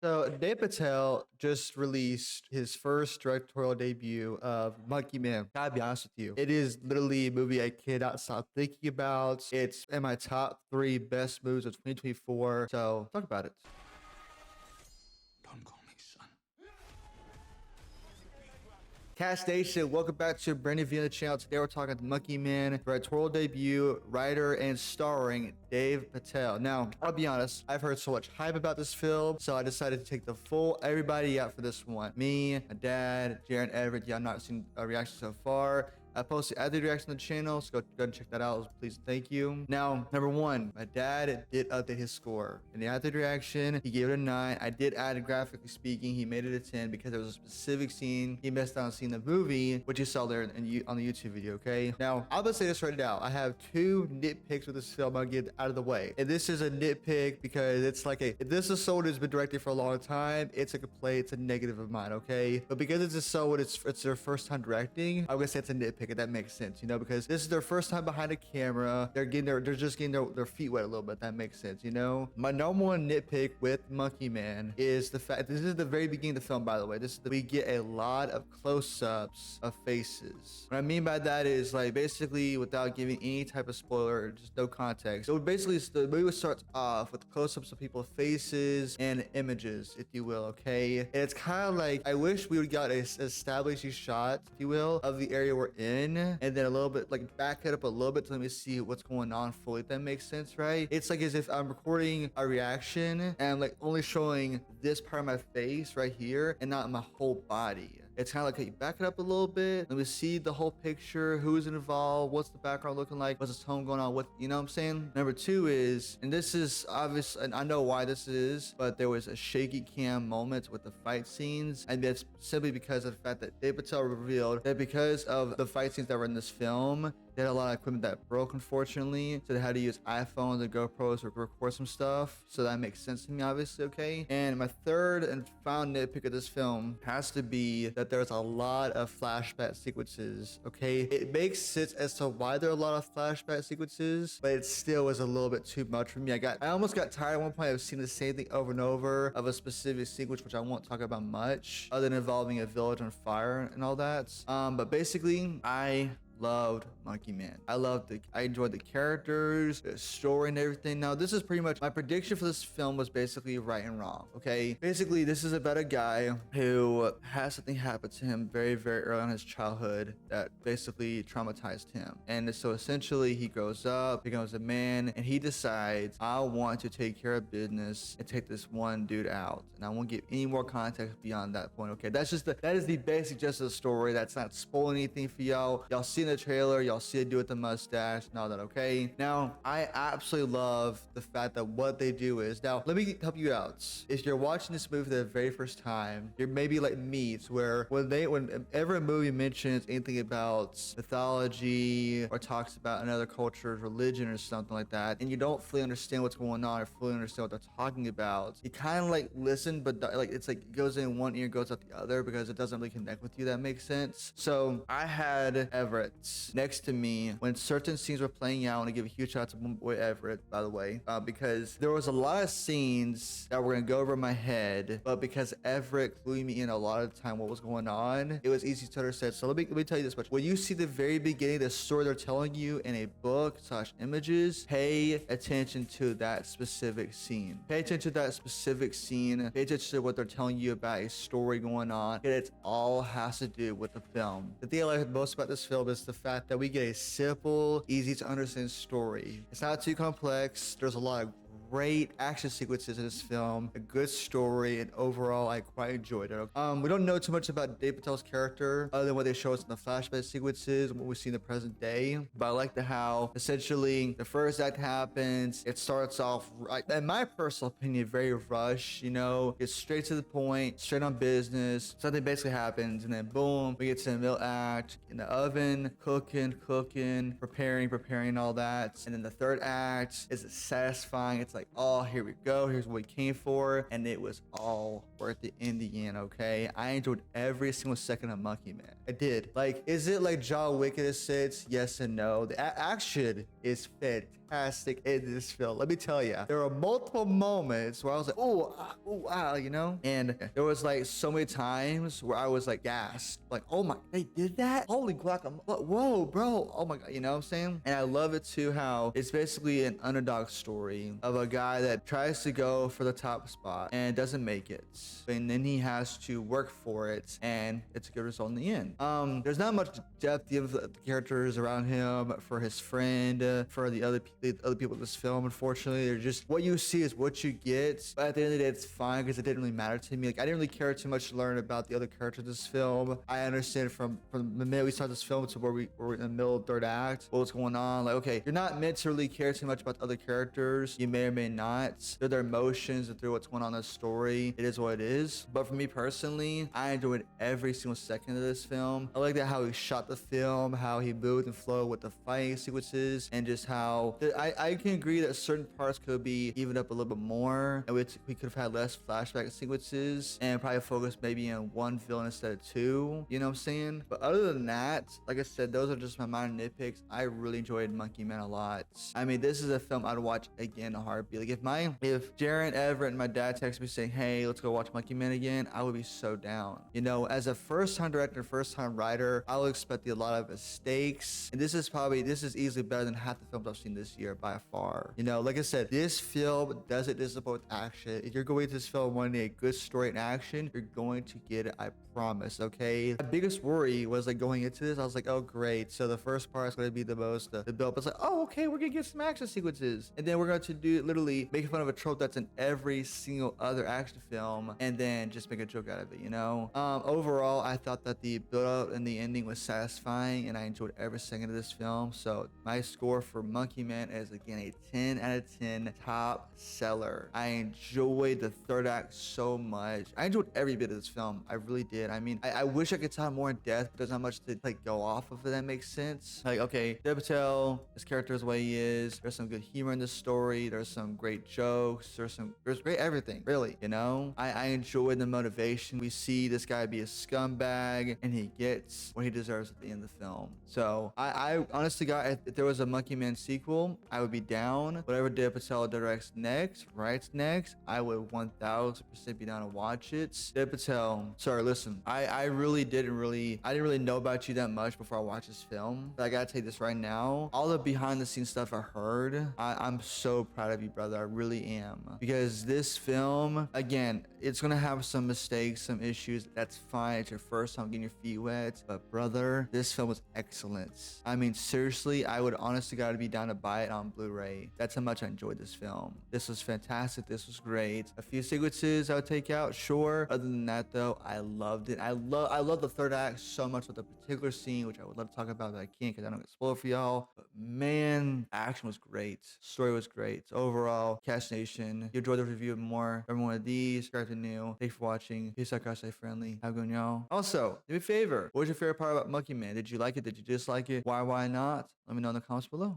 So Dave Patel just released his first directorial debut of Monkey Man. Gotta be honest with you, it is literally a movie I cannot stop thinking about. It's in my top 3 best movies of 2024. So talk about it. Don't call me son. Cat Station, welcome back to Brandon Vienna channel. Today we're talking Monkey Man directorial debut, writer and starring Dave Patel. Now, I'll be honest, I've heard so much hype about this film, so I decided to take the full everybody out for this one. Me, my dad, Jaron, Everett. Yeah, I've not seen a reaction so far. I posted other reaction on the channel, so go ahead and check that out. Please, thank you. Now, number 1, my dad did update his score. In the after reaction, he gave it a 9. I did add, graphically speaking, he made it a 10 because there was a specific scene he missed out on seeing the movie, which you saw there on the YouTube video, okay? Now, I'm gonna say this right now. I have 2 nitpicks with this film. I'll get it out of the way. And this is a nitpick because it's like if this is someone who's been directing for a long time, it's a complaint, it's a negative of mine, okay? But because it's a someone, it's their first time directing, I'm gonna say it's a nitpick. If that makes sense, you know, because this is their first time behind a camera. They're just getting their feet wet a little bit. That makes sense, you know. My number 1 nitpick with Monkey Man is the fact this is the very beginning of the film, by the way. We get a lot of close-ups of faces. What I mean by that is, like, basically without giving any type of spoiler, just no context. So basically the movie starts off with close-ups of people's faces and images, if you will, okay? And it's kind of like, I wish we would got a established shot, if you will, of the area we're in, and then a little bit, like, back it up a little bit to let me see what's going on fully, if that makes sense, right? It's like as if I'm recording a reaction and I'm like only showing this part of my face right here and not my whole body. It's kind of like, okay, back it up a little bit, let me see the whole picture, who's involved, what's the background looking like, what's the tone going on, what, you know what I'm saying? Number 2 is, and this is obvious, and I know why this is, but there was a shaky cam moment with the fight scenes, and that's simply because of the fact that Dave Patel revealed that because of the fight scenes that were in this film, they had a lot of equipment that broke, unfortunately, so they had to use iPhones and GoPros to record some stuff. So that makes sense to me, obviously, okay? And my 3rd and final nitpick of this film has to be that there's a lot of flashback sequences, okay? It makes sense as to why there are a lot of flashback sequences, but it still was a little bit too much for me. I almost got tired at one point of seeing the same thing over and over of a specific sequence, which I won't talk about much, other than involving a village on fire and all that. But basically, I loved Monkey Man. I enjoyed the characters, the story, and everything. Now, this is pretty much my prediction for this film was basically right and wrong, okay? Basically, this is about a guy who has something happen to him very, very early in his childhood that basically traumatized him. And so essentially, he grows up, becomes a man, and he decides, I want to take care of business and take this one dude out. And I won't give any more context beyond that point, okay? That is the basic gist of the story. That's not spoiling anything for y'all. Y'all see the trailer, y'all see it do with the mustache and all that, okay? Now, I absolutely love the fact that what they do is, now, let me help you out. If you're watching this movie for the very first time, you're maybe like me, to where whenever a movie mentions anything about mythology or talks about another culture's religion or something like that, and you don't fully understand what's going on or fully understand what they're talking about, you kind of like listen, but like it's like it goes in one ear, goes out the other, because it doesn't really connect with you. That makes sense. So I had Everett next to me when certain scenes were playing out. I want to give a huge shout out to my boy Everett, by the way, because there was a lot of scenes that were gonna go over my head, but because Everett clued me in a lot of the time what was going on, it was easy to understand. So let me tell you this much: when you see the very beginning, the story they're telling you in a book / images, pay attention to that specific scene. Pay attention to that specific scene. Pay attention to what they're telling you about a story going on. It all has to do with the film. The thing I like most about this film is the fact that we get a simple, easy to understand story. It's not too complex. There's a lot of great action sequences in this film, a good story, and overall I quite enjoyed it. We don't know too much about Dave Patel's character other than what they show us in the flashback sequences and what we see in the present day, but I like how essentially the first act happens. It starts off, in my personal opinion, very rushed, you know, it's straight to the point, straight on business. Something basically happens, and then boom, we get to the middle act, in the oven, cooking, preparing all that. And then the 3rd act is satisfying. It's like, oh, here we go, here's what we came for, and it was all worth it in the end, okay? I enjoyed every single second of Monkey Man. I did. Like, is it like John Wick in a sense? Yes and no. The action is fantastic. fantastic in this film. Let me tell you, there were multiple moments where I was like, you know? And there was like so many times where I was like gasped, like, oh my, they did that? Holy guacamole, whoa, bro, oh my God, you know what I'm saying? And I love it too how it's basically an underdog story of a guy that tries to go for the top spot and doesn't make it. And then he has to work for it, and it's a good result in the end. There's not much depth of the characters around him, for his friend, for the other people in this film. Unfortunately, they're just, what you see is what you get. But at the end of the day, it's fine because it didn't really matter to me. Like, I didn't really care too much to learn about the other characters in this film. I understand from the minute we start this film to where we're in the middle of third act, what's going on. Like, okay, you're not meant to really care too much about the other characters. You may or may not. They're their emotions and through what's going on in the story. It is what it is. But for me personally, I enjoyed every single second of this film. I like that how he shot the film, how he moved and flowed with the fighting sequences, and just how I can agree that certain parts could be evened up a little bit more, and we could have had less flashback sequences and probably focus maybe on one villain instead of two. You know what I'm saying? But other than that, like I said, those are just my minor nitpicks. I really enjoyed Monkey Man a lot. I mean, this is a film I'd watch again in a heartbeat. Like if Jaron, Everett, and my dad text me saying, hey, let's go watch Monkey Man again, I would be so down. You know, as a first-time director, first-time writer, I would expect a lot of mistakes. And this is easily better than half the films I've seen this year by far. You know, like I said, this film doesn't disappoint with action. If you're going to this film wanting a good story and action, you're going to get it, I promise, okay? My biggest worry was like going into this, I was like, oh great, so the first part is going to be the most the build. It's like, oh okay, we're gonna get some action sequences, and then we're going to do literally make fun of a trope that's in every single other action film, and then just make a joke out of it, you know? Overall, I thought that the build up and the ending was satisfying, and I enjoyed every second of this film. So my score for Monkey Man is again a 10 out of 10 top seller. I enjoyed the third act so much. I enjoyed every bit of this film. I really did. I mean, I wish I could tell more in depth, but there's not much to like go off of, if that makes sense. Like, okay, Dev Patel, his character is the way he is. There's some good humor in this story. There's some great jokes. There's great everything, really, you know? I enjoyed the motivation. We see this guy be a scumbag, and he gets what he deserves at the end of the film. So I honestly got, if there was a Monkey Man sequel, I would be down. Whatever Dev Patel directs next, writes next, I would 1000% be down to watch it. Dev Patel, sorry, listen, I didn't really know about you that much before I watched this film, but I gotta tell you this right now, all the behind the scenes stuff I heard, I'm so proud of you, brother. I really am, because this film, again, it's gonna have some mistakes, some issues. That's fine. It's your first time getting your feet wet, but brother, this film was excellent. I mean, seriously, I would honestly gotta be down to buy it on Blu-ray. That's how much I enjoyed this film. This was fantastic. This was great. A few sequences I would take out, sure. Other than that, though, I loved it. I love the third act so much, with a particular scene, which I would love to talk about, but I can't because I don't get spoiled for y'all. But man, action was great. Story was great. Overall, Cash Nation, if you enjoyed the review more, every one of these, subscribe to new. Thanks for watching. Peace out, guys. Stay friendly. Have a good one, y'all. Also, do me a favor. What was your favorite part about Monkey Man? Did you like it? Did you dislike it? Why not? Let me know in the comments below.